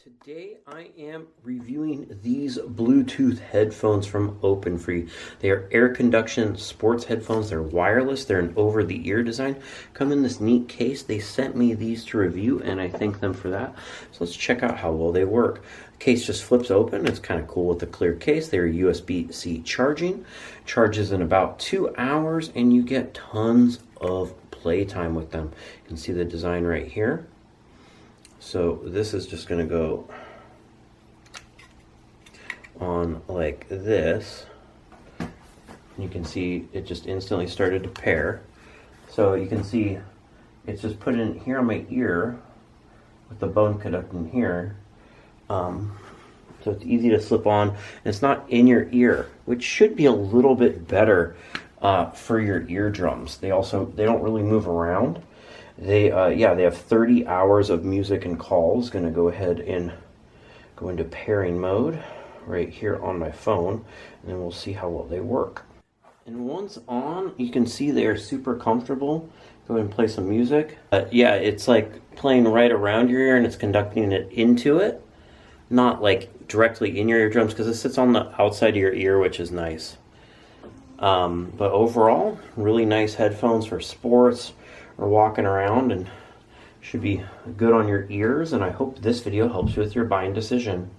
Today I am reviewing these Bluetooth headphones from OpenFree. They are air conduction sports headphones. They're wireless. They're an over-the-ear design. Come in this neat case. They sent me these to review and I thank them for that. So let's check out how well they work. The case just flips open. It's kind of cool with the clear case. They're USB-C charging. Charges in about 2 hours and you get tons of playtime with them. You can see the design right here. So this is just going to go on like this. You can see it just instantly started to pair. So you can see it's just put in here on my ear with the bone conducting here. So it's easy to slip on. And it's not in your ear, which should be a little bit better for your eardrums. They don't really move around. They have 30 hours of music and calls. Gonna go ahead and go into pairing mode right here on my phone, and then we'll see how well they work. And once on, you can see they are super comfortable. Go ahead and play some music. It's like playing right around your ear and it's conducting it into it, not like directly in your eardrums because it sits on the outside of your ear, which is nice. But overall, really nice headphones for sports or walking around, and should be good on your ears, and I hope this video helps you with your buying decision.